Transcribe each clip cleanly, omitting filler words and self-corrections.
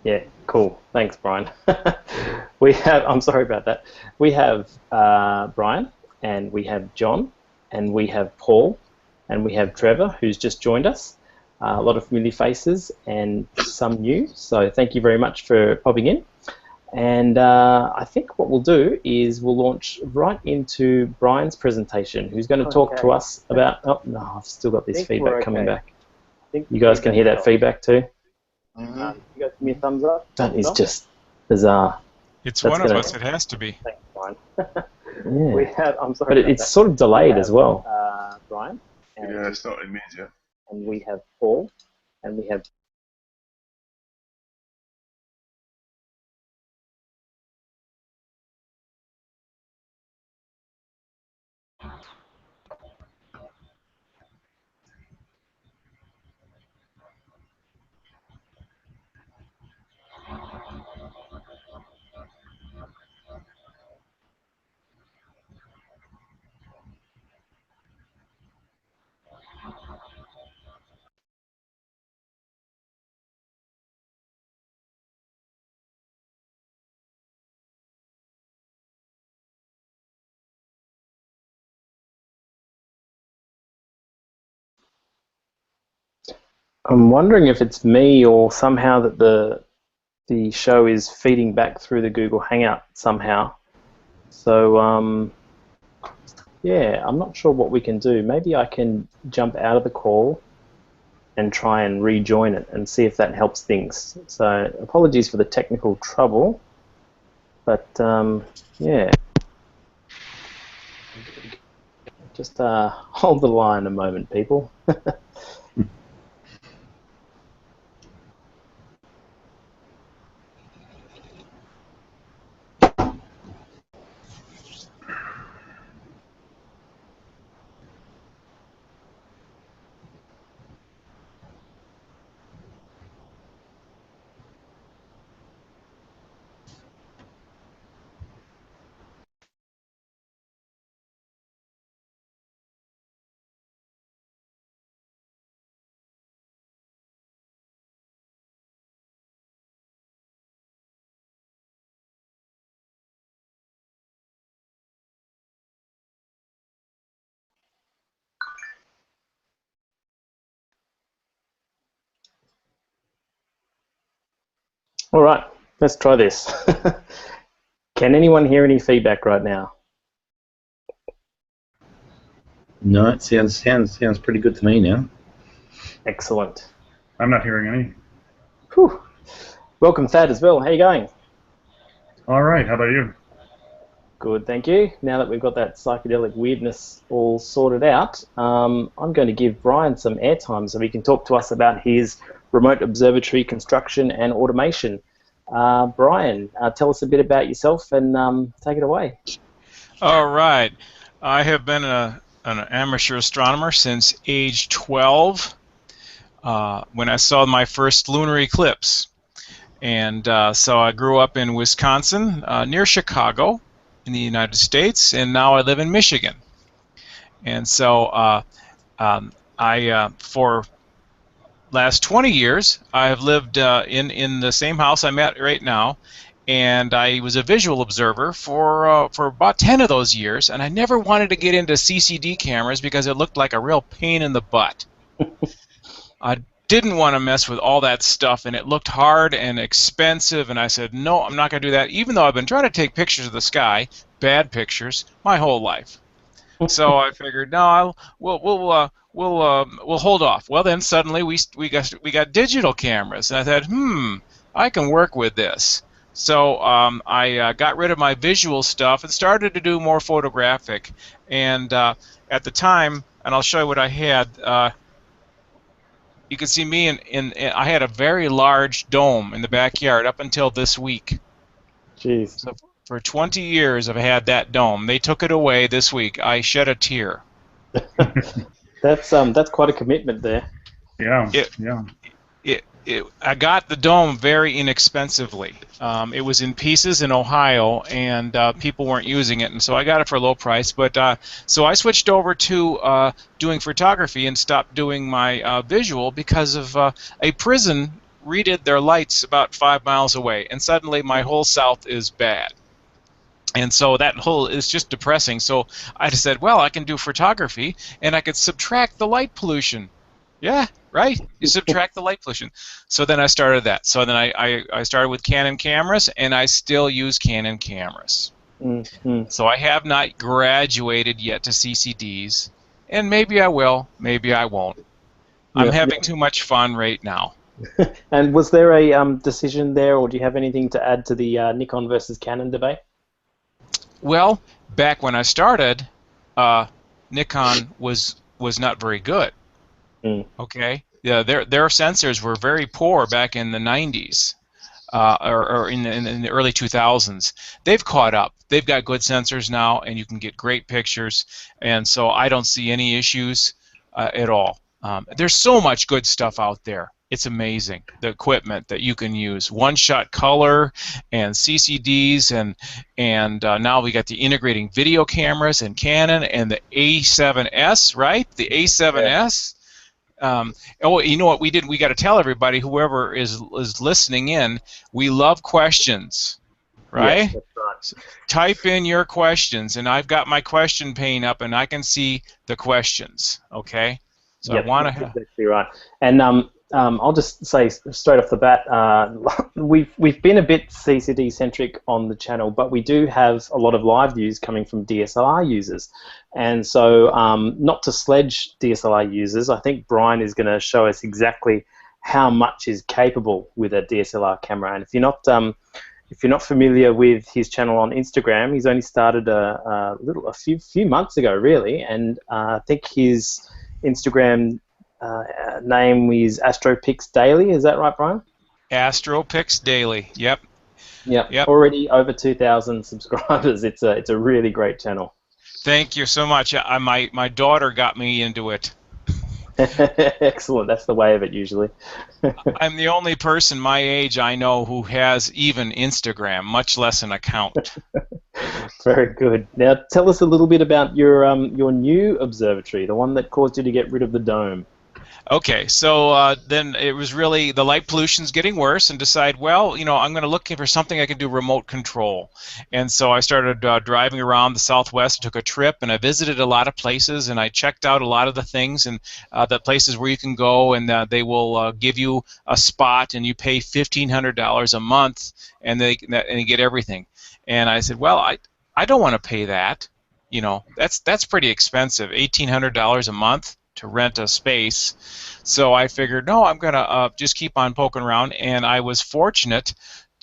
Yeah, cool. Thanks, Brian. I'm sorry about that. We have Brian, and we have John, and we have Paul, and we have Trevor, who's just joined us. A lot of familiar faces and some new, so thank you very much for popping in. And I think what we'll do is we'll launch right into Brian's presentation, who's going to talk to us about... Oh, no, I've still got this feedback coming back. You guys can hear that feedback too? You guys give me a thumbs up? That is just bizarre. It's one of us. It has to be. Thanks, Brian. Yeah. I'm sorry. But it's sort of delayed as well. Brian. Yeah, it's not immediate. And we have Paul, and we have... I'm wondering if it's me or somehow that the show is feeding back through the Google Hangout somehow. So yeah, I'm not sure what we can do. Maybe I can jump out of the call and try and rejoin it and see if that helps things. So apologies for the technical trouble, but yeah. Just hold the line a moment, people. All right, let's try this. Can anyone hear any feedback right now? No, it sounds pretty good to me now. Excellent. I'm not hearing any. Whew. Welcome, Thad, as well. How you going? All right, how about you? Good, thank you. Now that we've got that psychedelic weirdness all sorted out, I'm going to give Brian some airtime so he can talk to us about his remote observatory construction and automation. Brian, tell us a bit about yourself and take it away. All right. I have been an amateur astronomer since age 12 when I saw my first lunar eclipse. And so I grew up in Wisconsin, near Chicago in the United States, and now I live in Michigan. And so for last 20 years, I have lived in the same house I'm at right now, and I was a visual observer for about 10 of those years, and I never wanted to get into CCD cameras because it looked like a real pain in the butt. I didn't want to mess with all that stuff, and it looked hard and expensive, and I said, no, I'm not going to do that, even though I've been trying to take pictures of the sky, bad pictures, my whole life. So I figured, no, we'll hold off. Well, then suddenly we got digital cameras, and I thought, I can work with this. So I got rid of my visual stuff and started to do more photographic. And at the time, and I'll show you what I had. You can see me I had a very large dome in the backyard up until this week. Jeez. So for 20 years I've had that dome. They took it away this week. I shed a tear. That's quite a commitment there. Yeah. I got the dome very inexpensively. It was in pieces in Ohio, and people weren't using it, and so I got it for a low price. But so I switched over to doing photography and stopped doing my visual because of a prison redid their lights about 5 miles away, and suddenly my whole south is bad. And so that whole is just depressing. So I just said, well, I can do photography, and I could subtract the light pollution. Yeah, right? You subtract the light pollution. So then I started that. So then I started with Canon cameras, and I still use Canon cameras. Mm-hmm. So I have not graduated yet to CCDs, and maybe I will, maybe I won't. I'm having too much fun right now. And was there a decision there, or do you have anything to add to the Nikon versus Canon debate? Well, back when I started, Nikon was not very good. Okay, yeah, their sensors were very poor back in the 90s, or in the early 2000s. They've caught up. They've got good sensors now, and you can get great pictures. And so I don't see any issues at all. There's so much good stuff out there. It's amazing, the equipment that you can use. One-shot color and CCDs, and now we got the integrating video cameras and Canon and the A7S, right? The A7S. Oh, you know what we did? We got to tell everybody, whoever is listening in, we love questions, right? Yes, that's right. Type in your questions, and I've got my question pane up, and I can see the questions. Okay, so Yep, I want that's to. exactly right. And I'll just say straight off the bat, we've been a bit CCD centric on the channel, but we do have a lot of live views coming from DSLR users. And so, not to sledge DSLR users, I think Brian is going to show us exactly how much is capable with a DSLR camera. And if you're not familiar with his channel on Instagram, he's only started a few months ago, really, and I think his Instagram name is Astropix Daily. Is that right, Brian? Astropix Daily. Yep. Yep. Already over 2,000 subscribers. It's a really great channel. Thank you so much. My daughter got me into it. Excellent. That's the way of it usually. I'm the only person my age I know who has even Instagram, much less an account. Very good. Now tell us a little bit about your new observatory, the one that caused you to get rid of the dome. Okay, so then it was really the light pollution's getting worse, and decide, well, you know, I'm going to look for something I can do remote control. And so I started driving around the Southwest, took a trip, and I visited a lot of places, and I checked out a lot of the things and the places where you can go, and they will give you a spot, and you pay $1,500 a month, and you get everything. And I said, well, I don't want to pay that. You know, that's pretty expensive, $1,800 a month to rent a space. So I figured, no, I'm going to just keep on poking around, and I was fortunate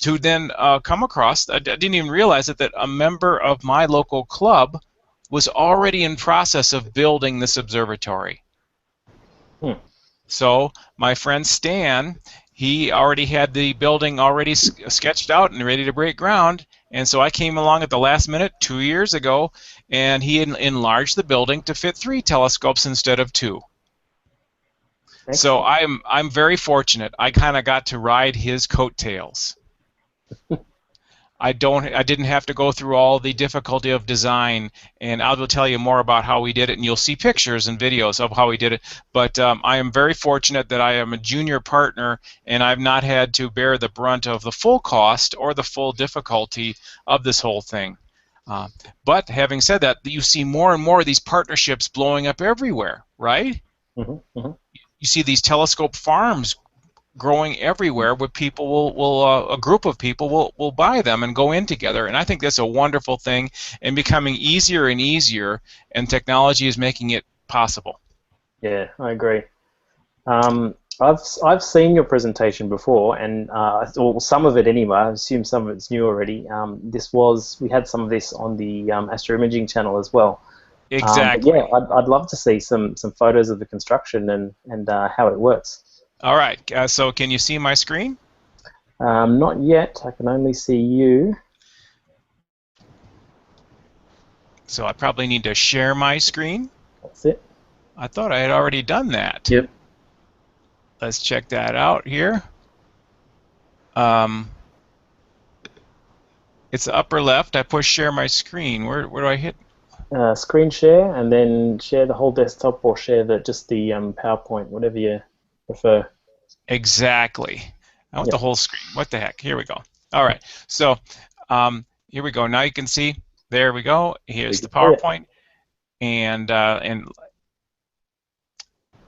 to then come across, I didn't even realize it, that a member of my local club was already in process of building this observatory. So my friend Stan, he already had the building already sketched out and ready to break ground, and so I came along at the last minute 2 years ago, and he enlarged the building to fit 3 telescopes instead of 2. Excellent. So I'm very fortunate. I kind of got to ride his coattails. I didn't have to go through all the difficulty of design, and I will tell you more about how we did it, and you'll see pictures and videos of how we did it. But I am very fortunate that I am a junior partner, and I've not had to bear the brunt of the full cost or the full difficulty of this whole thing. But having said that, you see more and more of these partnerships blowing up everywhere, right? You see these telescope farms growing everywhere, where people will a group of people will buy them and go in together, and I think that's a wonderful thing, and becoming easier and easier, and technology is making it possible. Yeah, I agree. I've seen your presentation before, and well, some of it anyway. I assume some of it's new already. We had some of this on the Astro Imaging channel as well. Exactly. Yeah, I'd love to see some photos of the construction and how it works. All right. So can you see my screen? Not yet. I can only see you. So I probably need to share my screen. That's it. I thought I had already done that. Yep. let's check that out here. It's the upper left. I push share my screen. Where do I hit? Screen share, and then share the whole desktop, or share just the PowerPoint, whatever you prefer. Exactly. I want the whole screen. What the heck? Here we go. All right. So here we go. Now you can see. There we go. Here's the PowerPoint, and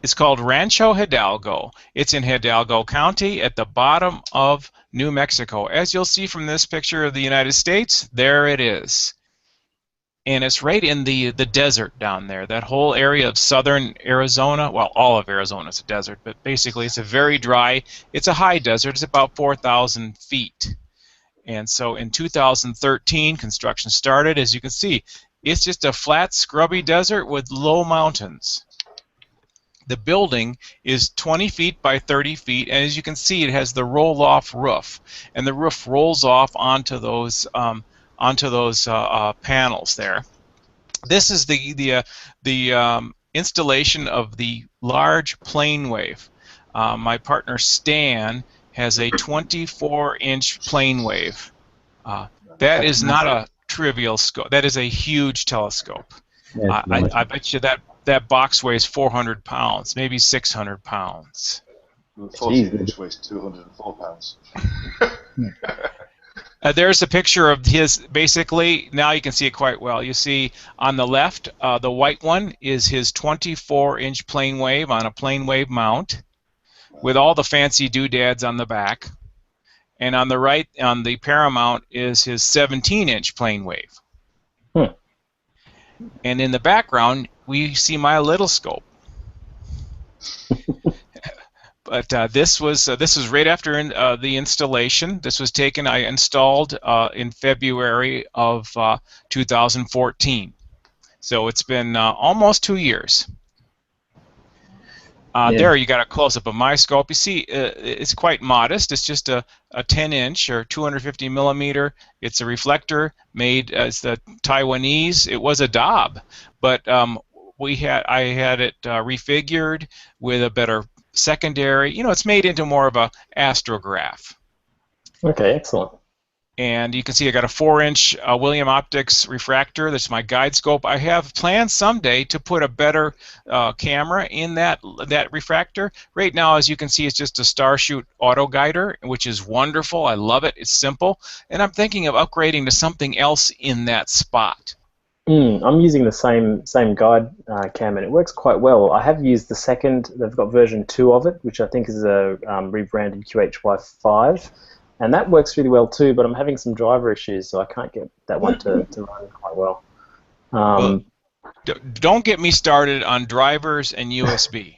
it's called Rancho Hidalgo. It's in Hidalgo County at the bottom of New Mexico. As you'll see from this picture of the United States, there it is. And it's right in the desert down there. That whole area of southern Arizona, well, all of Arizona is a desert, but basically it's a very dry, it's a high desert. It's about 4,000 feet. And so in 2013, construction started. As you can see, it's just a flat, scrubby desert with low mountains. The building is 20 feet by 30 feet, and as you can see, it has the roll-off roof, and the roof rolls off onto those panels there. This is the installation of the large plane wave. My partner Stan has a 24-inch plane wave. That is not a trivial scope. That is a huge telescope. I bet you that box weighs 400 pounds, maybe 600 pounds. The 14-inch weighs 204 pounds. There's a picture of his, basically, now you can see it quite well. You see on the left, the white one is his 24-inch plane wave on a plane wave mount with all the fancy doodads on the back. And on the right, on the paramount, is his 17-inch plane wave. And in the background, we see my little scope. But this was right after the installation. This was taken. I installed in February of 2014. So it's been almost 2 years. There you got a close-up of my scope. You see, it's quite modest. It's just a 10-inch or 250 millimeter. It's a reflector made as the Taiwanese. It was a Dob, but I had it refigured with a better secondary. You know, it's made into more of a astrograph. Okay, excellent. And you can see I got a 4-inch William Optics refractor. That's my guide scope. I have plans someday to put a better camera in that refractor. Right now, as you can see, it's just a Starshoot auto guider, which is wonderful. I love it. It's simple. And I'm thinking of upgrading to something else in that spot. I'm using the same guide cam, and it works quite well. I have used the second. They've got version 2 of it, which I think is a rebranded QHY5. And that works really well too, but I'm having some driver issues, so I can't get that one to run quite well. Don't get me started on drivers and USB.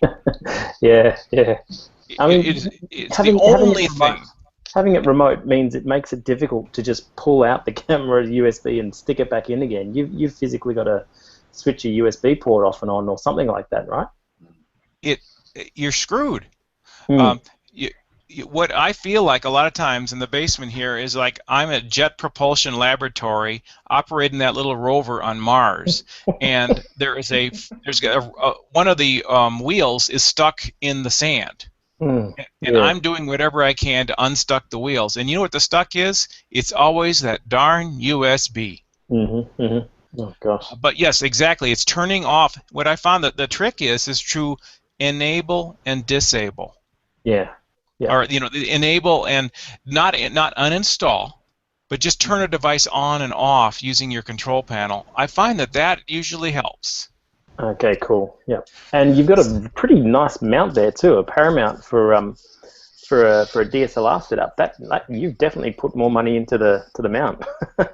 Yeah. I mean, it's the only thing. Having it remote means it makes it difficult to just pull out the camera USB and stick it back in again. You've physically got to switch your USB port off and on or something like that, right? You're screwed. What I feel like a lot of times in the basement here is like I'm at Jet Propulsion Laboratory operating that little rover on Mars, and there's one of the wheels is stuck in the sand, and I'm doing whatever I can to unstuck the wheels. And you know what the stuck is? It's always that darn USB. Oh gosh. But yes, exactly. It's turning off. What I found that the trick is to enable and disable. Yeah. Or enable and not uninstall, but just turn a device on and off using your control panel. I find that usually helps. Okay, cool. Yeah, and you've got a pretty nice mount there too, a paramount for a DSLR setup. That you've definitely put more money into the mount.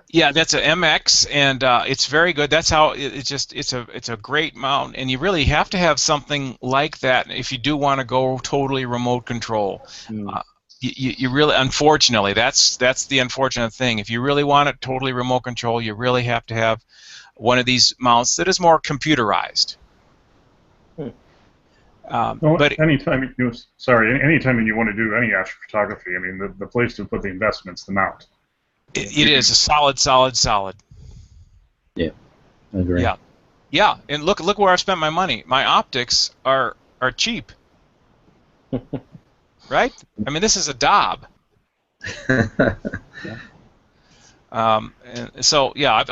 Yeah, that's a MX, and it's very good. That's how it's a great mount, and you really have to have something like that if you do want to go totally remote control. You really, unfortunately, that's the unfortunate thing. If you really want it totally remote control, you really have to have one of these mounts that is more computerized. But anytime that you want to do any astrophotography, I mean, the place to put the investment's the mount. It is a solid. Yeah, I agree. Yeah, and look where I've spent my money. My optics are cheap. right? I mean, this is a daub. And so yeah,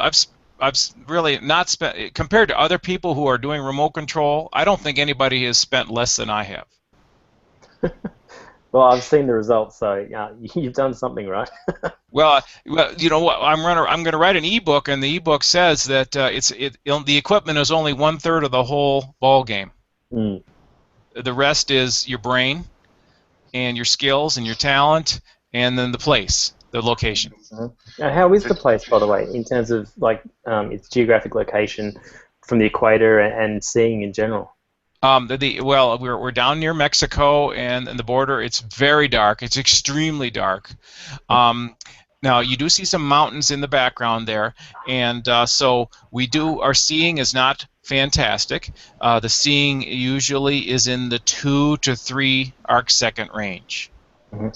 I've really not spent, compared to other people who are doing remote control. I don't think anybody has spent less than I have. Well, I've seen the results, so yeah, you've done something right. Well, you know what? I'm going to write an ebook, and the ebook says that the equipment is only 1/3 of the whole ball game. Mm. The rest is your brain, and your skills, and your talent, and then the place, the location. Now, how is the place, by the way, in terms of like its geographic location from the equator and seeing in general? Well, we're down near Mexico and the border. It's very dark. It's extremely dark. Now you do see some mountains in the background there, and so our seeing is not fantastic. The seeing usually is in the 2 to 3 arcsecond range. Mm-hmm.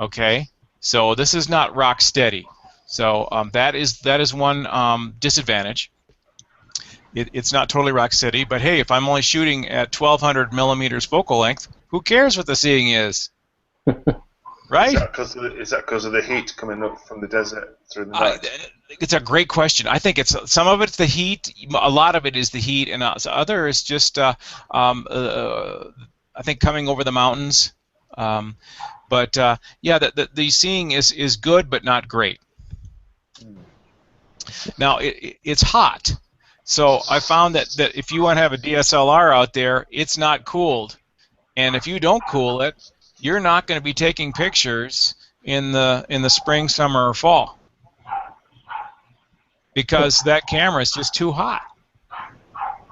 Okay, so this is not rock steady. So that is one disadvantage. It's not totally rock steady, but hey, if I'm only shooting at 1200 millimeters focal length, who cares what the seeing is? Right? Is that because of the heat coming up from the desert through the night? It's a great question. I think some of it's the heat. A lot of it is the heat, and other is just I think coming over the mountains. But yeah, the seeing is good, but not great. Now it's hot. So I found that if you want to have a DSLR out there, it's not cooled. And if you don't cool it, you're not going to be taking pictures in the spring, summer, or fall. Because that camera is just too hot.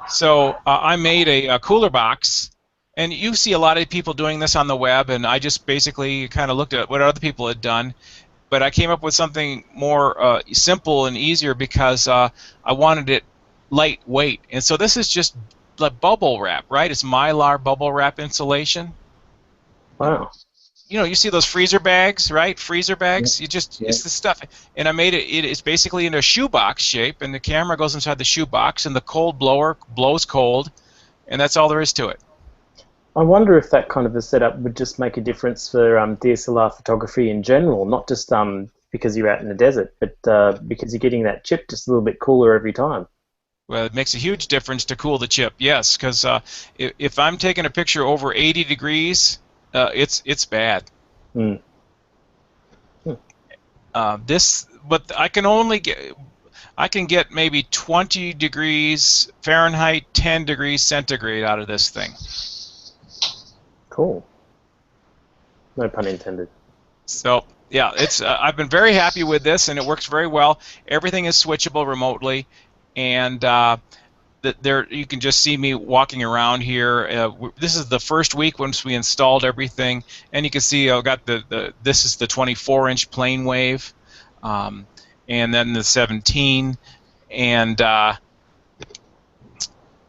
So I made a cooler box. And you see a lot of people doing this on the web, and I just basically kind of looked at what other people had done. But I came up with something more simple and easier because I wanted it lightweight. And so this is just like bubble wrap, right? It's Mylar bubble wrap insulation. Wow. You know, you see those freezer bags, right? Freezer bags. It's the stuff. And I made it's basically in a shoebox shape, and the camera goes inside the shoebox, and the cold blower blows cold, and that's all there is to it. I wonder if that kind of a setup would just make a difference for DSLR photography in general, not just because you're out in the desert, but because you're getting that chip just a little bit cooler every time. Well, it makes a huge difference to cool the chip, yes, because if I'm taking a picture over 80 degrees, it's bad. Mm. But I can get maybe 20 degrees Fahrenheit, 10 degrees centigrade out of this thing. Cool. No pun intended. So yeah, I've been very happy with this, and it works very well. Everything is switchable remotely, and you can just see me walking around here. This is the first week once we installed everything, and you can see I've got this is the 24-inch plane wave, and then the 17, and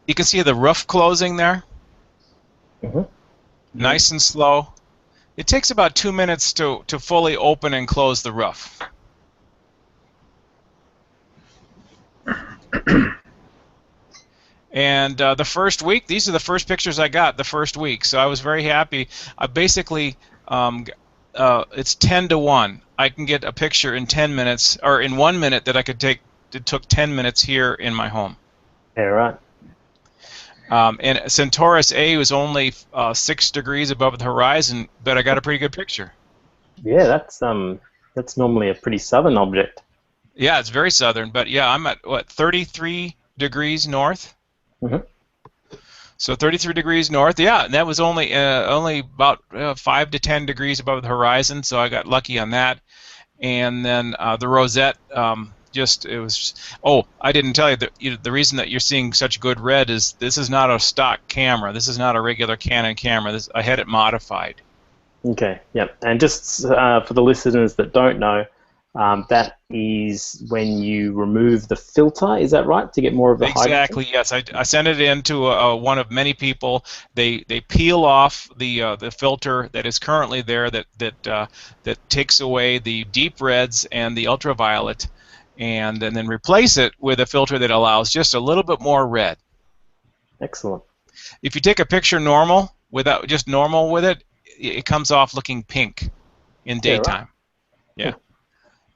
you can see the roof closing there. Mm-hmm. Nice and slow. It takes about 2 minutes to fully open and close the roof. And the first week, these are the first pictures I got the first week, so I was very happy. I basically, it's 10 to 1. I can get a picture in 10 minutes, or in 1 minute that I could take. It took 10 minutes here in my home. Yeah, right. And Centaurus A was only 6 degrees above the horizon, but I got a pretty good picture. Yeah, that's normally a pretty southern object. Yeah, it's very southern, but yeah, I'm at 33 degrees north. Mm-hmm. So 33 degrees north, yeah, and that was only about 5 to 10 degrees above the horizon, so I got lucky on that. And then the rosette, I didn't tell you that the reason that you're seeing such good red is this is not a stock camera. This is not a regular Canon camera. I had it modified. Okay, yep. And just for the listeners that don't know, that is when you remove the filter, is that right, to get more of the Exactly, hydrogen? yes. I sent it in to one of many people. They peel off the filter that is currently there that takes away the deep reds and the ultraviolet, and then replace it with a filter that allows just a little bit more red. Excellent. If you take a picture normal with it, it comes off looking pink in daytime. Yeah.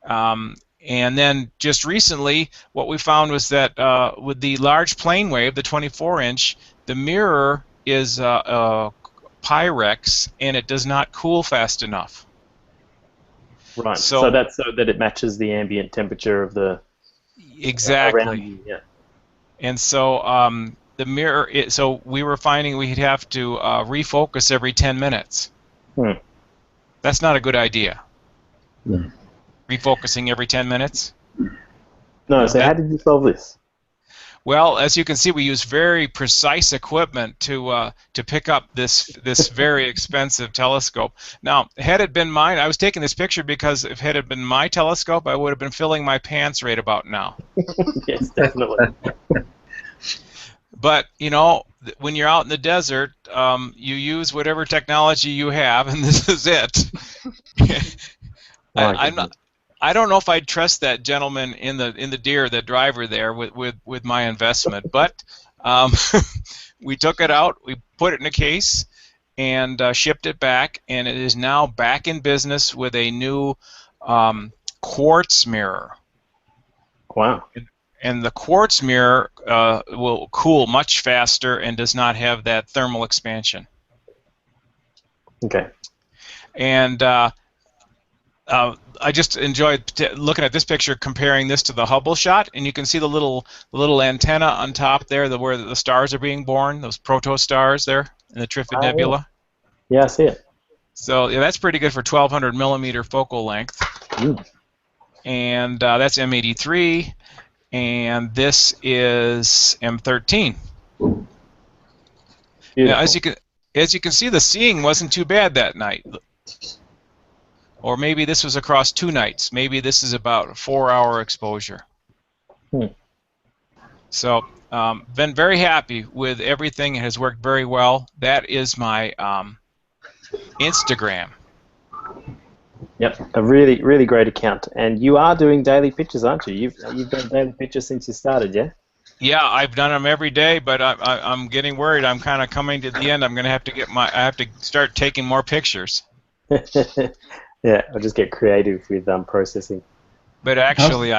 And then just recently, what we found was that with the large plane wave, the 24-inch, the mirror is Pyrex, and it does not cool fast enough. Right. So, So that's so that it matches the ambient temperature of the exactly. around you. Yeah. And so the mirror. So we were finding we'd have to refocus every 10 minutes. That's not a good idea. No. Refocusing every 10 minutes. No. So how did you solve this? Well, as you can see, we use very precise equipment to pick up this very expensive telescope. Now, had it been mine, I was taking this picture because if it had been my telescope, I would have been filling my pants right about now. Yes, definitely. But you know, when you're out in the desert, you use whatever technology you have, and this is it. I don't know if I'd trust that gentleman in the Deer, the driver there, with my investment. But we took it out, we put it in a case, and shipped it back, and it is now back in business with a new quartz mirror. Wow. And the quartz mirror will cool much faster and does not have that thermal expansion. Okay. And I just enjoyed looking at this picture, comparing this to the Hubble shot, and you can see the little antenna on top there, where the stars are being born, those protostars there in the Trifid Nebula. Yeah, I see it. So yeah, that's pretty good for 1200 millimeter focal length. And that's M83, and this is M13. Beautiful. Now, as you can see, the seeing wasn't too bad that night. Or maybe this was across 2 nights. Maybe this is about a 4-hour exposure. So, been very happy with everything. It has worked very well. That is my Instagram. Yep, a really, really great account. And you are doing daily pictures, aren't you? You've done daily pictures since you started, yeah? Yeah, I've done them every day, but I'm getting worried. I'm kind of coming to the end. I'm going to have to I have to start taking more pictures. Yeah, I'll just get creative with processing. But actually,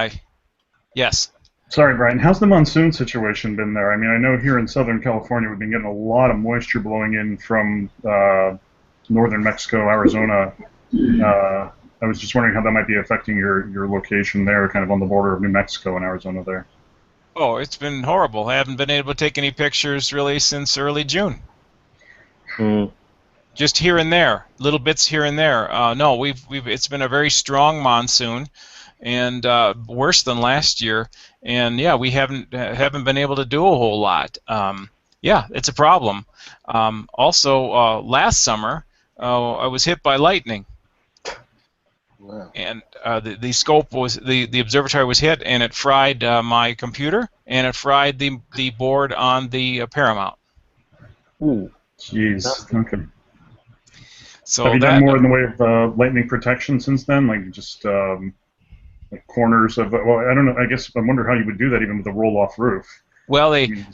yes. Sorry, Brian. How's the monsoon situation been there? I mean, I know here in Southern California we've been getting a lot of moisture blowing in from northern Mexico, Arizona. I was just wondering how that might be affecting your location there, kind of on the border of New Mexico and Arizona there. Oh, it's been horrible. I haven't been able to take any pictures really since early June. Just here and there, little bits here and there. No, it's been a very strong monsoon, and worse than last year. And yeah, we haven't been able to do a whole lot. Yeah, it's a problem. Also, last summer, I was hit by lightning. Wow. And the scope was the observatory was hit, and it fried my computer, and it fried the board on the Paramount. Ooh. Jeez. Okay. So have you done more in the way of lightning protection since then? Like just like corners of, well, I don't know. I guess I wonder how you would do that even with a roll-off roof. Well, we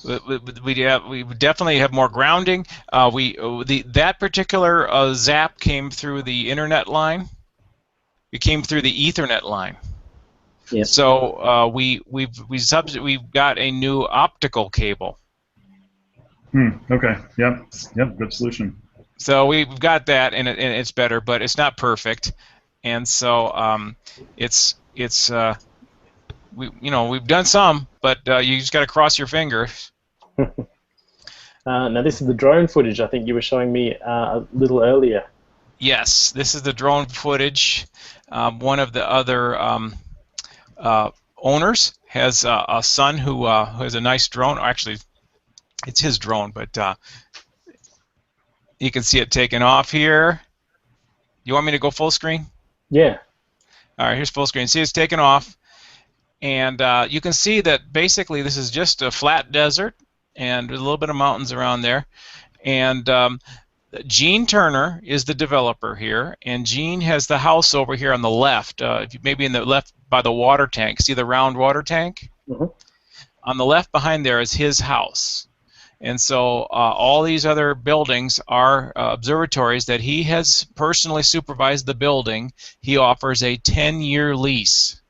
definitely have more grounding. That particular zap came through the internet line. It came through the Ethernet line. Yep. So we've got a new optical cable. Okay. Yep. Good solution. So we've got that, and it's better, but it's not perfect. And so we've done some, but you just got to cross your fingers. Now this is the drone footage I think you were showing me a little earlier. Yes, this is the drone footage. One of the other owners has a son who has a nice drone. Actually, it's his drone, but you can see it taking off here. You want me to go full screen? Yeah. All right, here's full screen. See, it's taken off. And you can see that basically this is just a flat desert and a little bit of mountains around there. And Gene Turner is the developer here, and Gene has the house over here on the left, maybe in the left by the water tank. See the round water tank? On the left behind there is his house. And so all these other buildings are observatories that he has personally supervised the building. He offers a 10-year lease.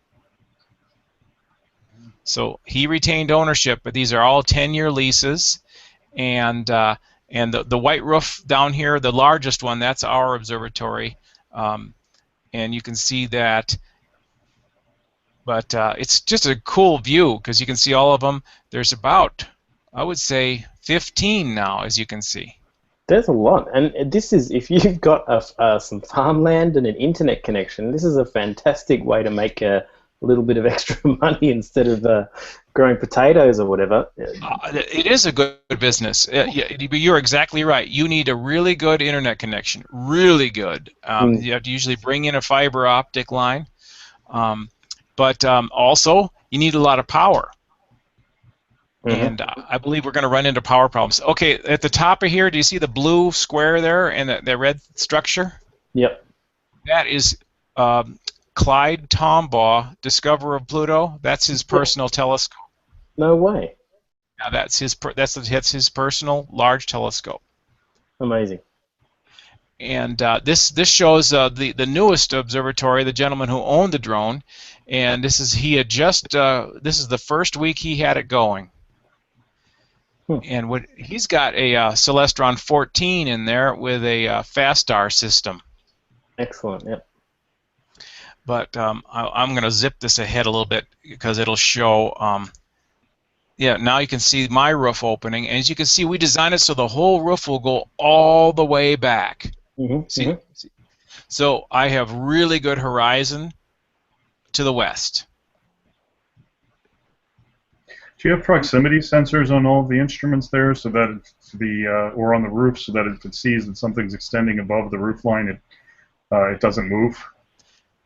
So he retained ownership, but these are all 10-year leases. And the white roof down here, the largest one, that's our observatory. And you can see that. But it's just a cool view because you can see all of them. There's about, I would say, 15 now, as you can see. There's a lot, and this is, if you've got some farmland and an internet connection, this is a fantastic way to make a little bit of extra money instead of growing potatoes or whatever. It is a good business. You're exactly right. You need a really good internet connection, really good. You have to usually bring in a fiber optic line, but also you need a lot of power. And I believe we're going to run into power problems. Okay, at the top of here, do you see the blue square there and the red structure? Yep. That is Clyde Tombaugh, discoverer of Pluto. That's his personal telescope. No way. Now that's his personal large telescope. Amazing. And this shows the newest observatory, the gentleman who owned the drone, and this is this is the first week he had it going. And he's got a Celestron 14 in there with a fast star system. Excellent. Yep. But I'm going to zip this ahead a little bit because it'll show. Yeah, now you can see my roof opening, and as you can see, we designed it so the whole roof will go all the way back. See? So I have really good horizon to the west. Do you have proximity sensors on all of the instruments there, so that or on the roof, so that if it sees that something's extending above the roof line, it doesn't move?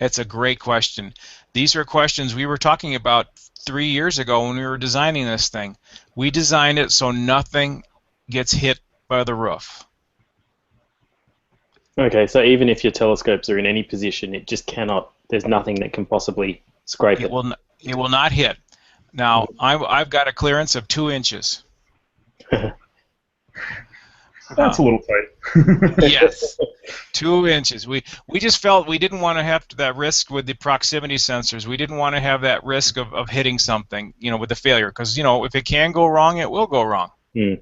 It's a great question. These are questions we were talking about 3 years ago when we were designing this thing. We designed it so nothing gets hit by the roof. Okay, so even if your telescopes are in any position, it just cannot. There's nothing that can possibly scrape it. It will not hit. Now I've got a clearance of 2 inches. That's a little tight. Yes, 2 inches. We just felt we didn't want to have that risk with the proximity sensors. We didn't want to have that risk of hitting something, with the failure, because if it can go wrong, it will go wrong. Yeah,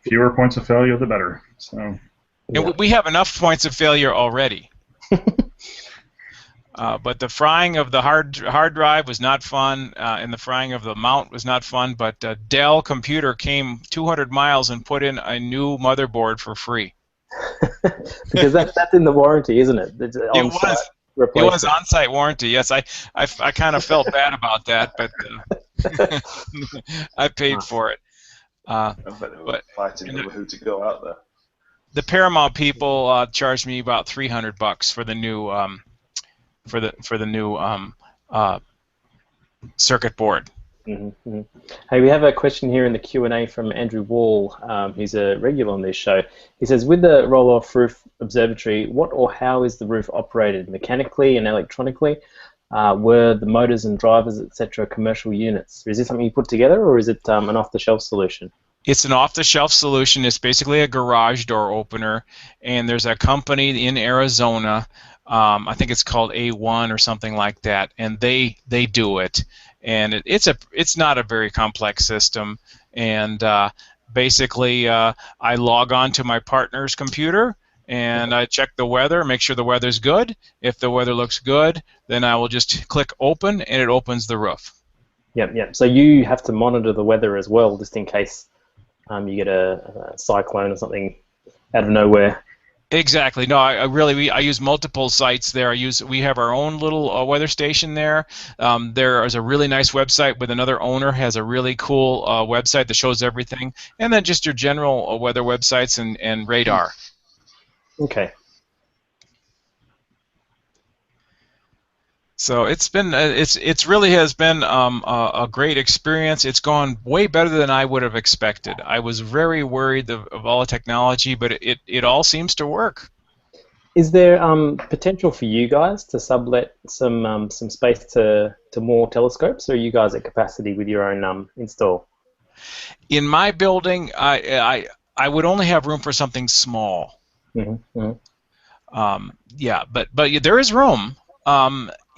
fewer points of failure, the better. So. And we have enough points of failure already. But the frying of the hard drive was not fun, and the frying of the mount was not fun. But Dell Computer came 200 miles and put in a new motherboard for free. Because that's in the warranty, isn't it? It was on-site warranty. Yes, I kind of felt bad about that, but I paid for it. I bet they were fighting over who to go out there. The Paramount people charged me about $300 for the new. For the new circuit board. Hey, we have a question here in the Q&A from Andrew Wall. He's a regular on this show. He says, with the roll-off roof observatory, what or how is the roof operated mechanically and electronically? Were the motors and drivers, etc., commercial units? Is this something you put together, or is it an off-the-shelf solution? It's an off-the-shelf solution. It's basically a garage door opener, and there's a company in Arizona. I think it's called A1 or something like that, and they do it. And it's not a very complex system. And basically, I log on to my partner's computer, and I check the weather, make sure the weather's good. If the weather looks good, then I will just click open, and it opens the roof. Yep. So you have to monitor the weather as well, just in case you get a cyclone or something out of nowhere. Exactly. No, I use multiple sites there. We have our own little weather station there. There is a really nice website with another owner, has a really cool website that shows everything, and then just your general weather websites and radar. Okay. So it's been it's really has been a great experience. It's gone way better than I would have expected. I was very worried of all the technology, but it all seems to work. Is there potential for you guys to sublet some space to more telescopes, or are you guys at capacity with your own install? In my building, I would only have room for something small. Mm-hmm. Mm-hmm. Yeah, but there is room.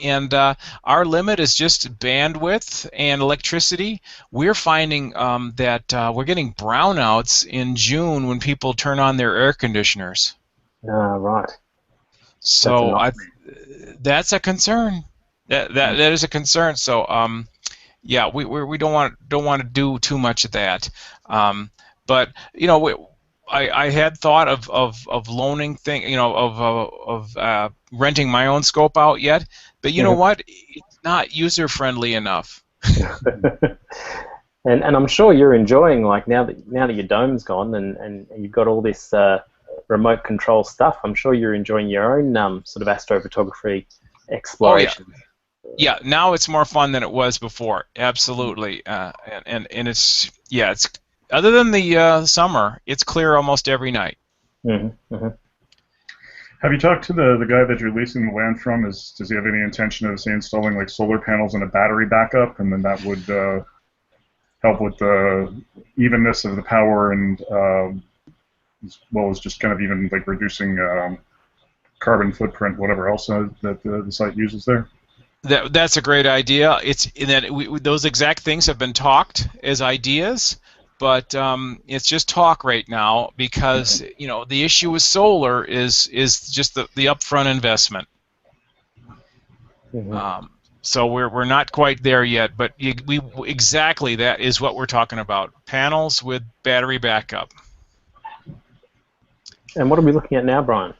And our limit is just bandwidth and electricity. We're finding that we're getting brownouts in June when people turn on their air conditioners. Right. So that's a concern. That is a concern. So yeah, we don't want to do too much of that. But you know, I had thought of loaning of renting my own scope out yet. But you know what? It's not user friendly enough. And I'm sure you're enjoying, like, now that your dome's gone and you've got all this remote control stuff. I'm sure you're enjoying your own sort of astrophotography exploration. Oh, yeah. Yeah, now it's more fun than it was before. Absolutely, and it's other than the summer, it's clear almost every night. Mm-hmm. Mm-hmm. Have you talked to the guy that you're leasing the land from? Does he have any intention of, say, installing like solar panels and a battery backup, and then that would help with the evenness of the power and as well as just kind of even like reducing carbon footprint, whatever else that the site uses there? That's a great idea. It's in that those exact things have been talked as ideas, but it's just talk right now because you know the issue with solar is just the upfront investment. Mm-hmm. So we're not quite there yet, but exactly that is what we're talking about: panels with battery backup. And what are we looking at now, Brian?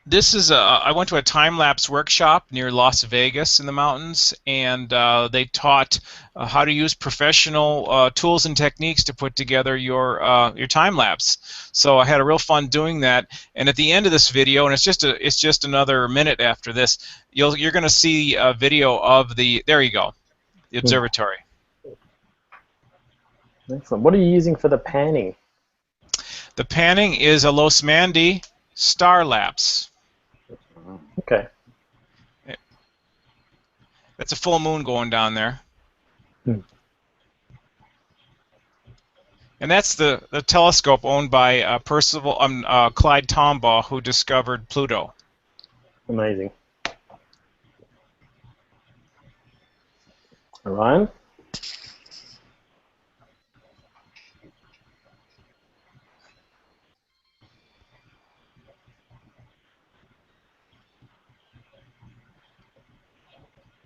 This is I went to a time-lapse workshop near Las Vegas in the mountains, and they taught how to use professional tools and techniques to put together your time-lapse. So I had a real fun doing that. And at the end of this video, and it's just another minute after this, you're going to see a video of the observatory. Excellent. What are you using for the panning? The panning is a Losmandy star lapse. Okay. That's a full moon going down there. And that's the telescope owned by Clyde Tombaugh, who discovered Pluto. Amazing. Ryan?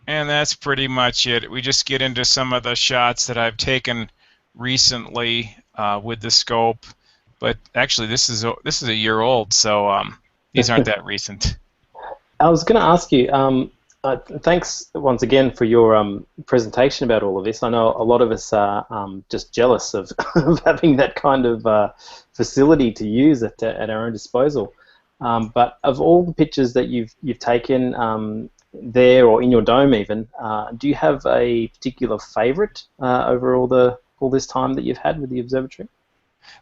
And that's pretty much it. We just get into some of the shots that I've taken recently with the scope, but actually this is a year old, so these aren't that recent. I was going to ask you. Thanks once again for your presentation about all of this. I know a lot of us are just jealous of having that kind of facility to use at our own disposal. But of all the pictures that you've taken there or in your dome even, do you have a particular favorite over all this time that you've had with the observatory?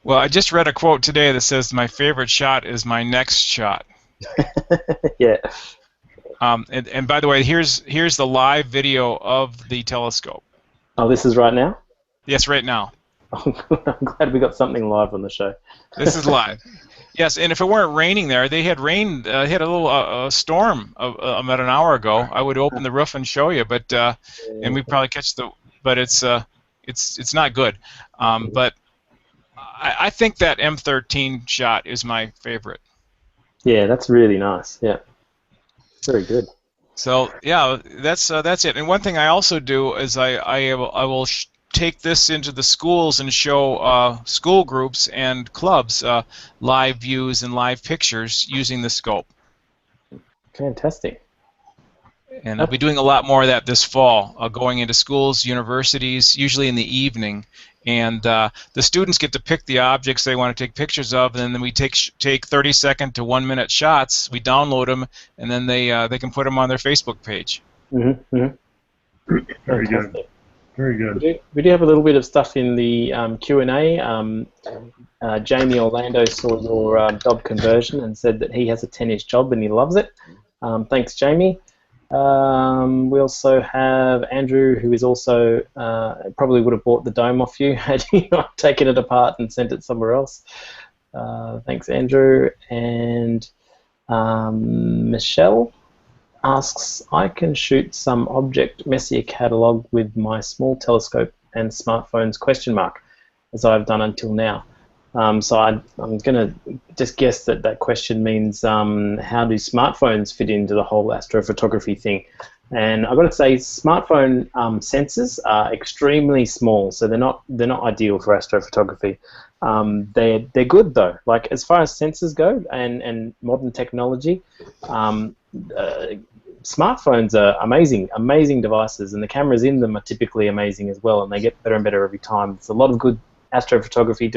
Well, I just read a quote today that says my favorite shot is my next shot. Yeah. And by the way, here's the live video of the telescope. Oh, this is right now? Yes, right now. I'm glad we got something live on the show. This is live. Yes, and if it weren't raining there, they had rain, hit a little storm about an hour ago. I would open the roof and show you, but and we'd probably catch but it's not good. But I think that M13 shot is my favorite. Yeah, that's really nice. Yeah, very good. So yeah, that's it. And one thing I also do is I will take this into the schools and show school groups and clubs live views and live pictures using the scope. Fantastic. And I'll be doing a lot more of that this fall, going into schools, universities, usually in the evening. And the students get to pick the objects they want to take pictures of, and then we take 30-second to 1-minute shots. We download them, and then they can put them on their Facebook page. Mm-hmm. Mm-hmm. Very good. Very good. We do have a little bit of stuff in the Q&A. Jamie Orlando saw your job conversion and said that he has a 10-inch job and he loves it. Thanks, Jamie. We also have Andrew, who is also probably would have bought the dome off you had you not taken it apart and sent it somewhere else. Thanks, Andrew. And Michelle asks, I can shoot some object Messier catalogue with my small telescope and smartphones, question mark, as I've done until now. So I'm going to just guess that that question means how do smartphones fit into the whole astrophotography thing? And I've got to say, smartphone sensors are extremely small, so they're not ideal for astrophotography. They're good though. Like as far as sensors go and modern technology, smartphones are amazing devices, and the cameras in them are typically amazing as well, and they get better and better every time. There's a lot of good astrophotography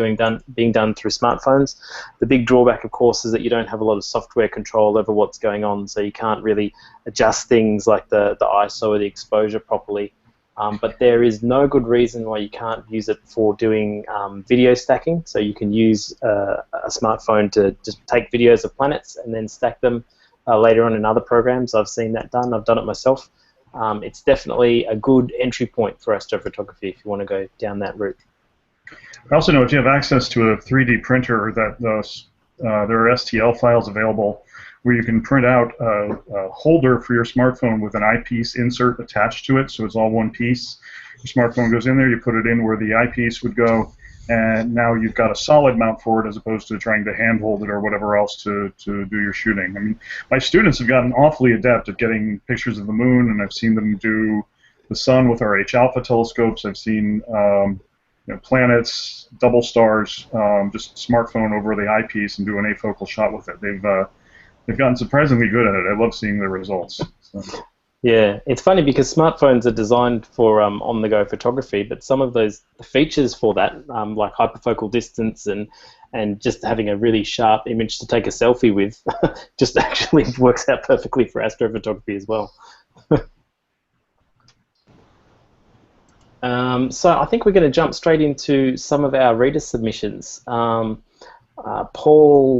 being done through smartphones. The big drawback, of course, is that you don't have a lot of software control over what's going on, so you can't really adjust things like the ISO or the exposure properly. But there is no good reason why you can't use it for doing video stacking. So you can use a smartphone to just take videos of planets and then stack them later on in other programs. I've seen that done. I've done it myself. It's definitely a good entry point for astrophotography if you want to go down that route. I also know if you have access to a 3D printer, that there are STL files available where you can print out a holder for your smartphone with an eyepiece insert attached to it, so it's all one piece. Your smartphone goes in there, you put it in where the eyepiece would go, and now you've got a solid mount for it as opposed to trying to handhold it or whatever else to do your shooting. I mean, my students have gotten awfully adept at getting pictures of the moon, and I've seen them do the sun with our H-alpha telescopes. I've seen planets, double stars, just smartphone over the eyepiece and do an afocal shot with it. They've gotten surprisingly good at it. I love seeing the results. So. Yeah, it's funny because smartphones are designed for on-the-go photography, but some of those features for that, like hyperfocal distance and just having a really sharp image to take a selfie with, just actually works out perfectly for astrophotography as well. So I think we're going to jump straight into some of our reader submissions. Paul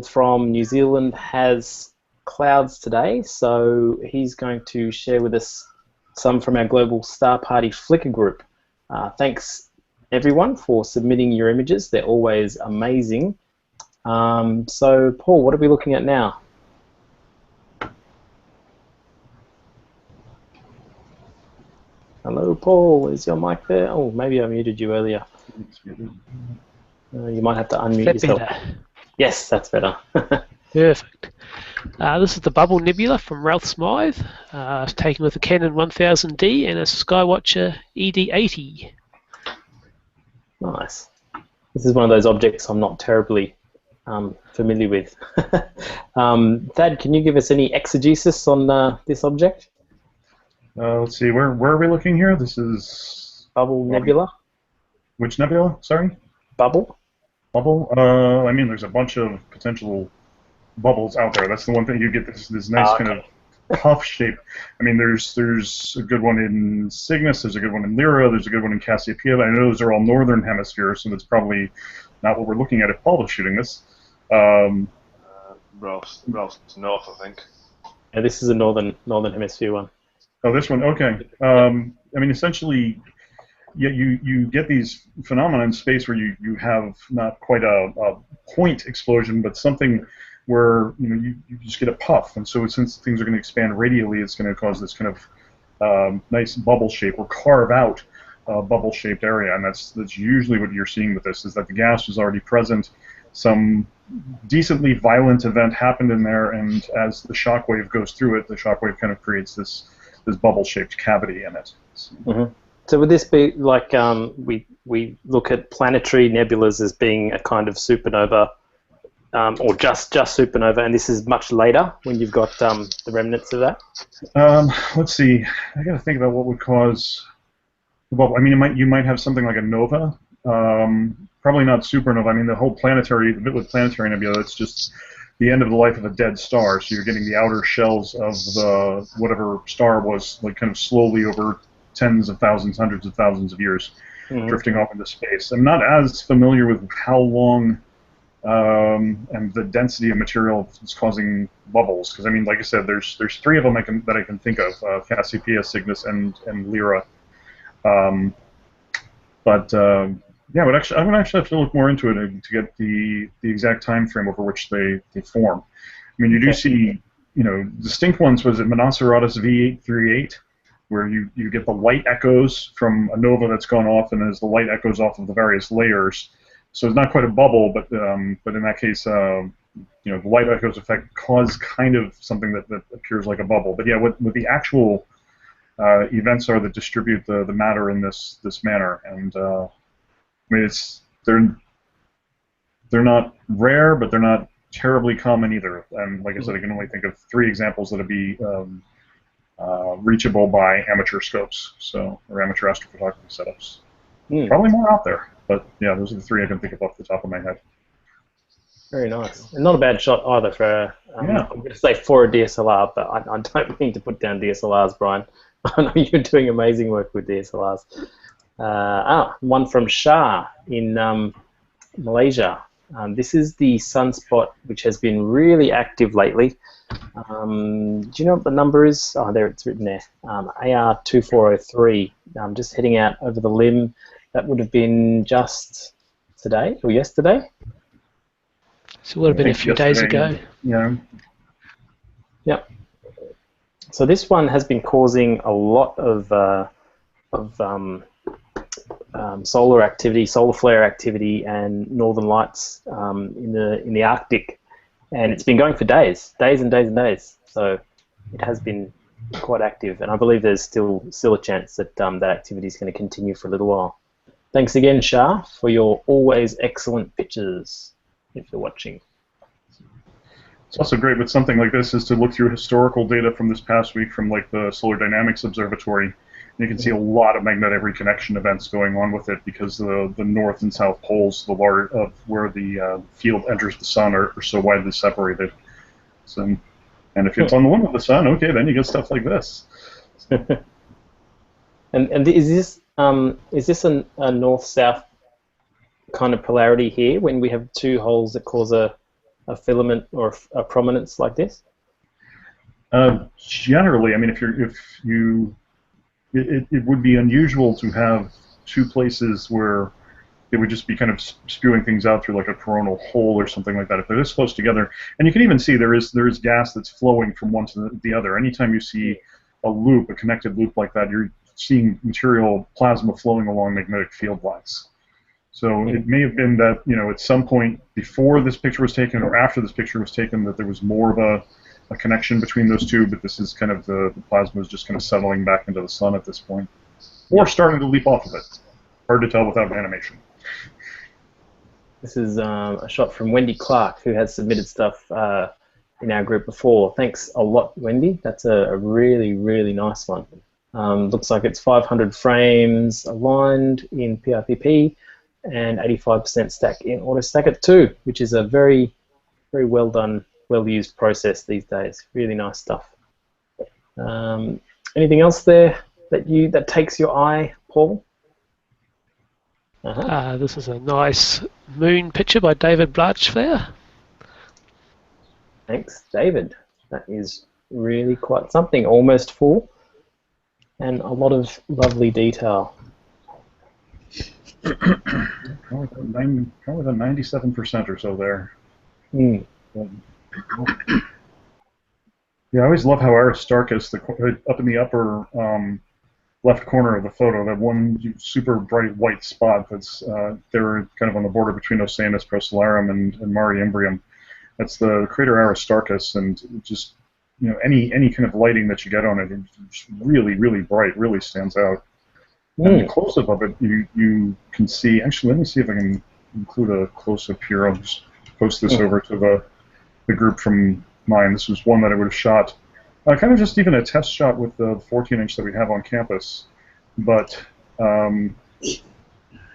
from New Zealand has clouds today, so he's going to share with us some from our Global Star Party Flickr group. Thanks everyone for submitting your images. They're always amazing. So Paul, what are we looking at now? Hello, Paul. Is your mic there? Oh, maybe I muted you earlier. You might have to unmute yourself. Better? Yes, that's better. Perfect. This is the Bubble Nebula from Ralph Smythe, taken with a Canon 1000D and a Skywatcher ED80. Nice. This is one of those objects I'm not terribly familiar with. Thad, can you give us any exegesis on this object? Let's see, where are we looking here? This is... Bubble Nebula? Which nebula? Sorry? Bubble? Bubble? I mean, there's a bunch of potential bubbles out there. That's the one thing you get, this nice kind of puff shape. I mean, there's a good one in Cygnus, there's a good one in Lyra, there's a good one in Cassiopeia. I know those are all northern hemisphere, so that's probably not what we're looking at if Paul was shooting this. Ralph's north, I think. Yeah, this is a northern hemisphere one. Oh, this one? Okay. I mean, essentially, yeah, you get these phenomena in space where you have not quite a point explosion, but something where you just get a puff, and so since things are going to expand radially, it's going to cause this kind of nice bubble shape or carve out a bubble-shaped area, and that's usually what you're seeing with this, is that the gas was already present. Some decently violent event happened in there, and as the shock wave goes through it, the shock wave kind of creates this bubble-shaped cavity in it. Mm-hmm. So would this be like we look at planetary nebulas as being a kind of supernova, or just supernova, and this is much later when you've got the remnants of that? Let's see. I got to think about what would cause the bubble. I mean, you might have something like a nova. Probably not supernova. I mean, the bit with planetary nebula, it's just the end of the life of a dead star. So you're getting the outer shells of the whatever star was, like kind of slowly over tens of thousands, hundreds of thousands of years, drifting off into space. I'm not as familiar with how long and the density of material is causing bubbles. Because I mean, like I said, there's three of them that I can think of: Cassiopeia, Cygnus, and Lyra. Yeah, but actually, I'm gonna actually have to look more into it to get the exact time frame over which they form. I mean, you do see, distinct ones. Was it Monocerotis V838, where you get the light echoes from a nova that's gone off, and as the light echoes off of the various layers, so it's not quite a bubble, but in that case, the light echoes effect cause kind of something that appears like a bubble. But yeah, what the actual events are that distribute the matter in this manner, and I mean, they're not rare, but they're not terribly common either. And like I said, I can only think of 3 examples that would be reachable by amateur scopes, or amateur astrophotography setups. Probably more out there, but yeah, those are the 3 I can think of off the top of my head. Very nice, and not a bad shot either for. I'm going to say for a DSLR, but I don't mean to put down DSLRs, Brian. I know you're doing amazing work with DSLRs. One from Shah in Malaysia. This is the sunspot, which has been really active lately. Do you know what the number is? Oh, there, it's written there. AR2403. Just heading out over the limb. That would have been just today or yesterday. So it would have been a few days ago. Yeah. Yep. So this one has been causing a lot of solar activity, solar flare activity, and northern lights in the Arctic, and it's been going for days and days and days. So it has been quite active, and I believe there's still a chance that that activity is going to continue for a little while. Thanks again, Shah, for your always excellent pictures. If you're watching. It's also great with something like this is to look through historical data from this past week from like the Solar Dynamics Observatory. You can see a lot of magnetic reconnection events going on with it because the north and south poles of where the field enters the sun are so widely separated. So, and if it's on the limb of the sun, okay, then you get stuff like this. and is this a north-south kind of polarity here when we have 2 holes that cause a filament or a prominence like this? Generally, I mean, it would be unusual to have 2 places where it would just be kind of spewing things out through like a coronal hole or something like that. If they're this close together, and you can even see there is gas that's flowing from one to the other. Anytime you see a connected loop like that, you're seeing material plasma flowing along magnetic field lines. So it may have been that, at some point before this picture was taken or after this picture was taken that there was more of a connection between those 2, but this is kind of the plasma is just kind of settling back into the sun at this point. Or starting to leap off of it. Hard to tell without animation. This is a shot from Wendy Clark, who has submitted stuff in our group before. Thanks a lot, Wendy. That's a really, really nice one. Looks like it's 500 frames aligned in PRPP and 85% stack in AutoStack 2, which is a very, very well done, well used process these days. Really nice stuff. Anything else there that takes your eye, Paul? This is a nice moon picture by David Blatchflower. Thanks, David. That is really quite something. Almost full, and a lot of lovely detail. Probably the 97% or so there. Mm. Yeah, I always love how Aristarchus, up in the upper left corner of the photo, that one super bright white spot that's there kind of on the border between Oceanus Procellarum and Mare Imbrium. That's the crater Aristarchus, and just any kind of lighting that you get on it, it's really, really bright, really stands out. And the close-up of it, you can see. Actually, let me see if I can include a close-up here. I'll just post this over to the group from mine. This was one that I would have shot, kind of just even a test shot with the 14-inch that we have on campus, but kind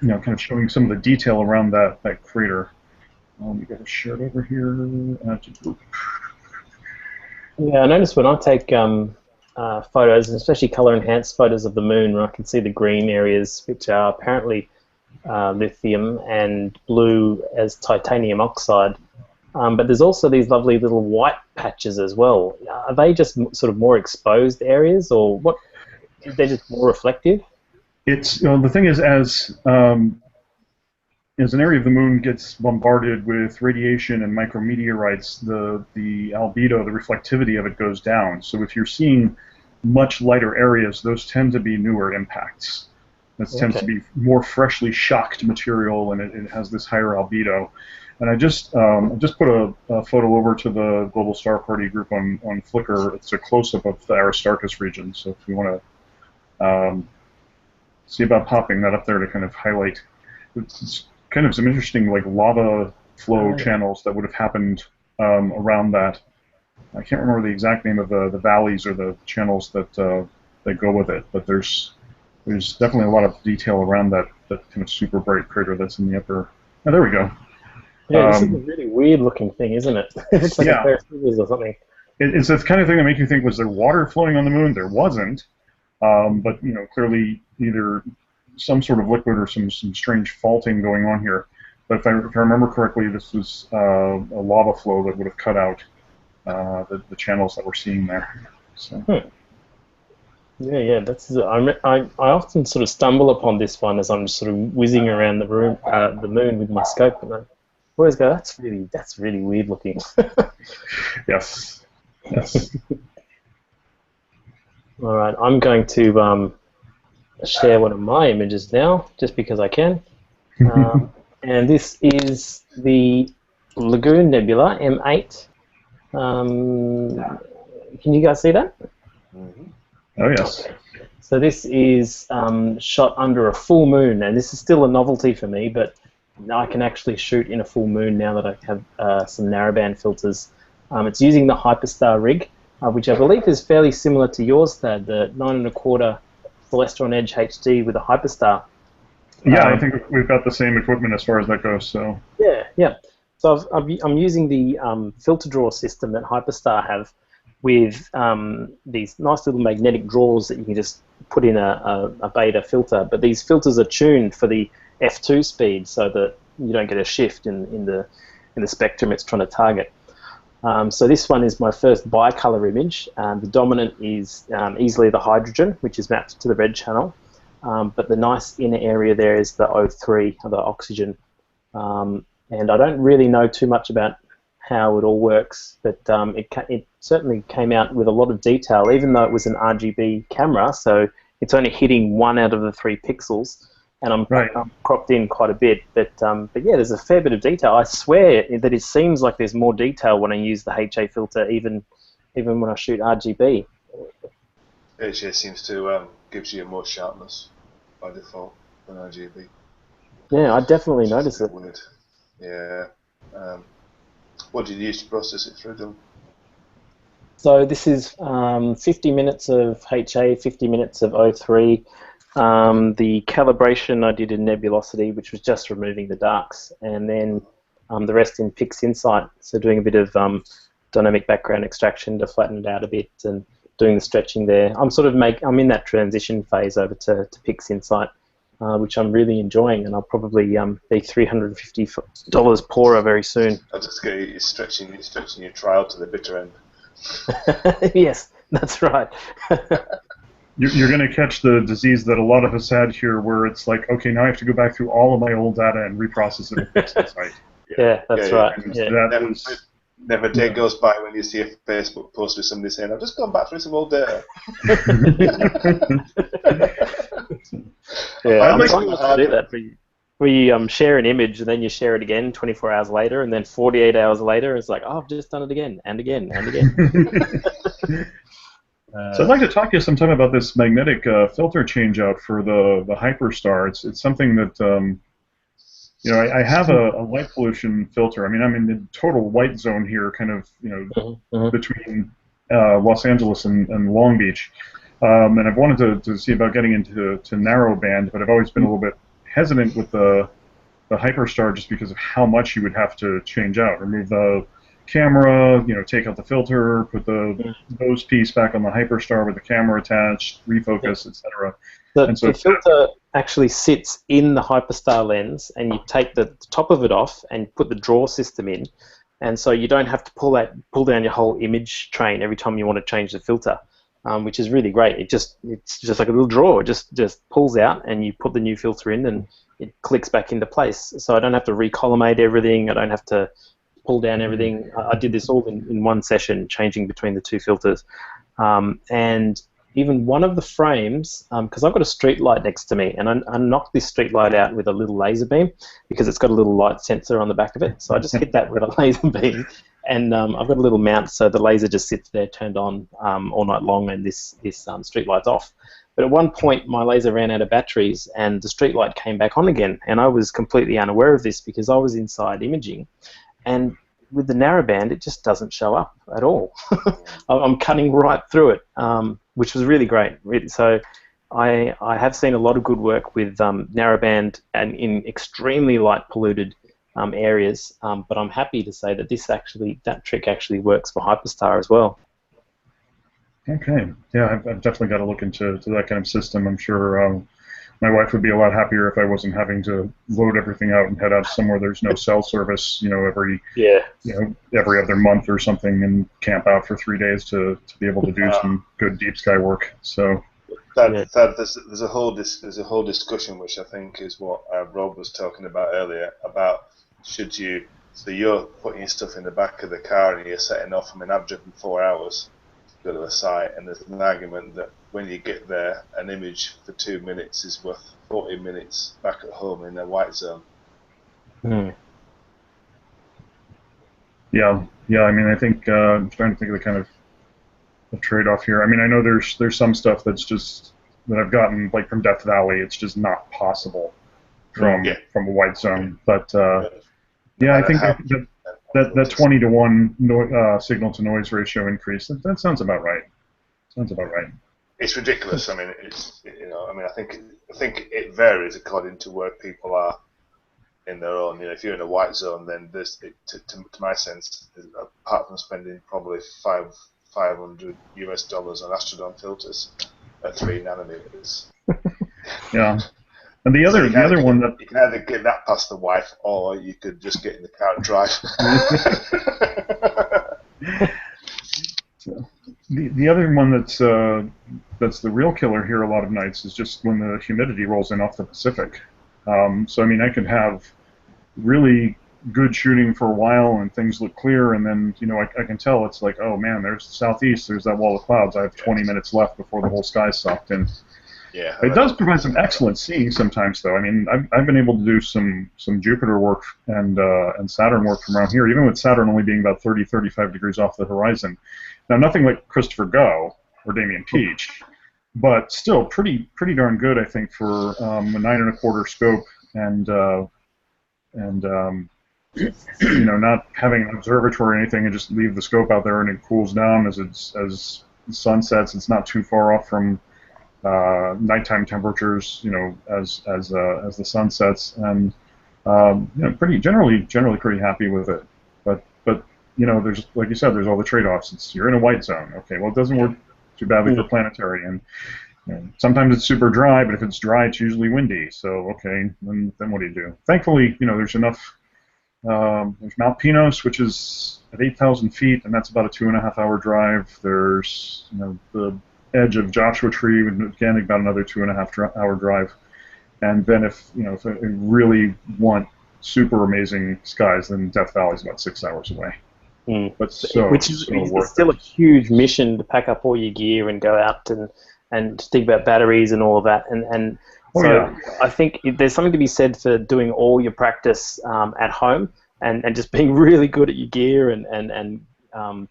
of showing some of the detail around that crater. We got it shared over here. Yeah, I notice when I take photos, and especially color-enhanced photos of the moon, where I can see the green areas, which are apparently lithium and blue as titanium oxide. But there's also these lovely little white patches as well. Are they just sort of more exposed areas, or what? They're just more reflective? It's the thing is, as an area of the moon gets bombarded with radiation and micrometeorites, the albedo, the reflectivity of it goes down. So if you're seeing much lighter areas, those tend to be newer impacts. This tends to be more freshly shocked material, and it has this higher albedo. And I just put a photo over to the Global Star Party group on Flickr. It's a close-up of the Aristarchus region. So if you want to see about popping that up there to kind of highlight, it's kind of some interesting like lava flow channels that would have happened around that. I can't remember the exact name of the valleys or the channels that go with it, but there's definitely a lot of detail around that kind of super bright crater that's in the upper. Oh, there we go. Yeah, this is a really weird-looking thing, isn't it? It looks like a pair of scissors or something. It's the kind of thing that makes you think: was there water flowing on the moon? There wasn't, but clearly either some sort of liquid or some strange faulting going on here. But if I remember correctly, this was a lava flow that would have cut out the channels that we're seeing there. So. Yeah. That's. I often sort of stumble upon this one as I'm sort of whizzing around the room, the moon with my scope, and I always go, "That's really weird looking." Yes. All right, I'm going to share one of my images now, just because I can. And this is the Lagoon Nebula, M8. Can you guys see that? Oh, yes. Okay. So this is shot under a full moon, and this is still a novelty for me, but I can actually shoot in a full moon now that I have some narrowband filters. It's using the Hyperstar rig, which I believe is fairly similar to yours, Thad, the 9 1/4 Celestron Edge HD with a Hyperstar. Yeah, I think we've got the same equipment as far as that goes. So. Yeah. So I'm using the filter draw system that Hyperstar have, with these nice little magnetic drawers that you can just put in a beta filter. But these filters are tuned for the f2 speed, so that you don't get a shift in the spectrum it's trying to target. So this one is my first bicolor image. The dominant is easily the hydrogen, which is mapped to the red channel. But the nice inner area there is the O3, or the oxygen. And I don't really know too much about how it all works, but it certainly came out with a lot of detail, even though it was an RGB camera, so it's only hitting 1 out of the 3 pixels, and I'm cropped in quite a bit. But yeah, there's a fair bit of detail. I swear that it seems like there's more detail when I use the HA filter, even when I shoot RGB. HA seems to gives you more sharpness by default than RGB. Yeah, I definitely notice it. Weird. Yeah. What did you use to process it through, Dylan? So this is 50 minutes of HA, 50 minutes of O3. The calibration I did in Nebulosity, which was just removing the darks, and then the rest in PixInsight, so doing a bit of dynamic background extraction to flatten it out a bit and doing the stretching there. I'm in that transition phase over to PixInsight, which I'm really enjoying, and I'll probably be $350 poorer very soon. I'll just get you stretching your trial to the bitter end. Yes, that's right. You're going to catch the disease that a lot of us had here, where it's like, okay, now I have to go back through all of my old data and reprocess it with PixInsight. Yeah, that's right. Yeah. Never a day goes by when you see a Facebook post with somebody saying, I've just gone back through some old data. Yeah, I'm trying not to do that. Where you share an image and then you share it again 24 hours later, and then 48 hours later it's like, oh, I've just done it again and again and again. So I'd like to talk to you sometime about this magnetic filter changeout for the Hyperstar. It's something that I have a light pollution filter. I mean, I'm in the total white zone here, kind of between Los Angeles and Long Beach, and I've wanted to see about getting into narrowband, but I've always been a little bit hesitant with the Hyperstar just because of how much you would have to change out, remove the camera, take out the filter, put the nose piece back on the Hyperstar with the camera attached, refocus, etc. And so The filter actually sits in the Hyperstar lens, and you take the top of it off and put the draw system in, and so you don't have to pull down your whole image train every time you want to change the filter, which is really great. It's just like a little drawer. It just pulls out, and you put the new filter in, and it clicks back into place. So I don't have to recollimate everything. I don't have to pull down everything. I did this all in one session, changing between the two filters, and even one of the frames, because I've got a street light next to me, and I knocked this street light out with a little laser beam because it's got a little light sensor on the back of it. So I just hit that with a laser beam, and I've got a little mount, so the laser just sits there turned on all night long, and this street light's off. But at one point, my laser ran out of batteries, and the street light came back on again, and I was completely unaware of this because I was inside imaging, and with the narrowband, it just doesn't show up at all. I'm cutting right through it, which was really great. So I have seen a lot of good work with narrowband and in extremely light polluted areas, but I'm happy to say that that trick actually works for Hyperstar as well. Okay, yeah, I've definitely got to look into that kind of system. I'm sure my wife would be a lot happier if I wasn't having to load everything out and head out somewhere there's no cell service, every other month or something, and camp out for 3 days to be able to do some good deep sky work. So there's a whole discussion, which I think is what Rob was talking about earlier, about so you're putting your stuff in the back of the car and you're setting off. I mean, I've driven 4 hours to go to a site, and there's an argument that when you get there, an image for 2 minutes is worth 40 minutes back at home in a white zone. Yeah. I mean, I think I'm trying to think of the kind of the trade-off here. I mean, I know there's some stuff that I've gotten like from Death Valley. It's just not possible from a white zone. But I think that 20 to 1 signal to noise ratio increase. That sounds about right. It's ridiculous. I mean, I think it varies according to where people are in their own. If you're in a white zone, then to my sense, apart from spending probably $500 on Astrodome filters at 3 nanometers. Yeah. And the other one that you can either get that past the wife, or you could just get in the car and drive. The other one that's the real killer here a lot of nights is just when the humidity rolls in off the Pacific. So I mean, I could have really good shooting for a while and things look clear, and then I can tell it's like, oh man, there's the southeast, there's that wall of clouds. I have 20 minutes left before the whole sky's sucked in. Yeah, it does provide some excellent seeing sometimes, though. I mean, I've been able to do some Jupiter work and Saturn work from around here, even with Saturn only being about 30-35 degrees off the horizon. Now, nothing like Christopher Go or Damien Peach, but still pretty darn good, I think, for a 9 1/4 scope and not having an observatory or anything, and just leave the scope out there and it cools down as the sun sets. It's not too far off from nighttime temperatures, as the sun sets, and pretty generally pretty happy with it. But there's, like you said, there's all the trade-offs. You're in a white zone. Okay, well, it doesn't work too badly for planetary, and sometimes it's super dry, but if it's dry, it's usually windy. So okay, then what do you do? Thankfully, there's enough. There's Mount Pinos, which is at 8,000 feet, and that's about a 2.5-hour drive. There's the edge of Joshua Tree, again, about another 2.5-hour drive. And then if I really want super amazing skies, then Death Valley is about 6 hours away. But which is still a huge mission to pack up all your gear and go out and think about batteries and all of that. And I think there's something to be said for doing all your practice at home and just being really good at your gear and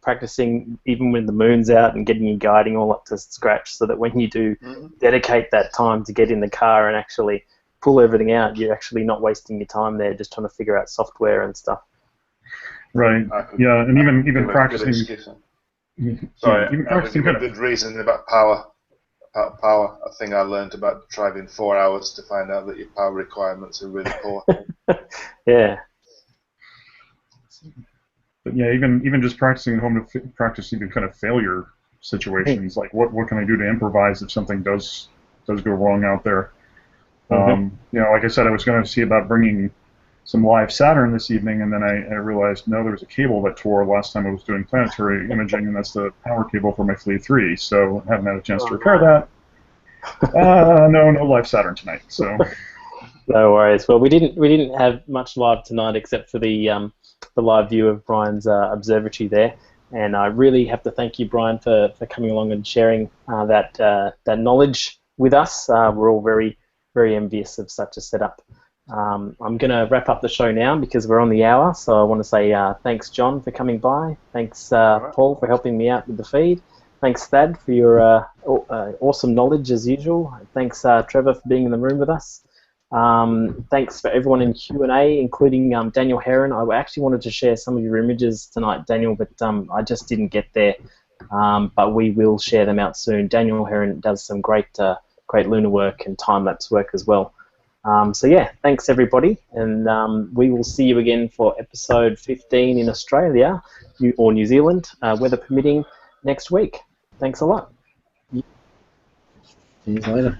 practicing even when the moon's out and getting your guiding all up to scratch, so that when you do dedicate that time to get in the car and actually pull everything out, you're actually not wasting your time there just trying to figure out software and stuff. Right. Yeah, and even practicing. Sorry, even practicing a good reason about power. A thing I learned about driving 4 hours to find out that your power requirements are really poor. Yeah. But yeah, even just practicing at home to practice even kind of failure situations, like what can I do to improvise if something does go wrong out there. Like I said, I was going to see about bringing some live Saturn this evening, and then I realized, no, there was a cable that tore last time I was doing planetary imaging, and that's the power cable for my Fleet 3, so I haven't had a chance to repair that. No live Saturn tonight, so. No worries. Well, we didn't have much live tonight except for the live view of Brian's observatory there, and I really have to thank you, Brian, for coming along and sharing that knowledge with us. We're all very, very envious of such a setup. I'm going to wrap up the show now because we're on the hour, so I want to say thanks, John, for coming by. Thanks, Paul, for helping me out with the feed. Thanks, Thad, for your awesome knowledge as usual. Thanks, Trevor, for being in the room with us. Thanks for everyone in Q&A, including Daniel Heron. I actually wanted to share some of your images tonight, Daniel, but I just didn't get there. But we will share them out soon. Daniel Heron does some great lunar work and time-lapse work as well. So yeah, thanks everybody, and we will see you again for episode 15 in Australia or New Zealand, weather permitting, next week. Thanks a lot. See you later.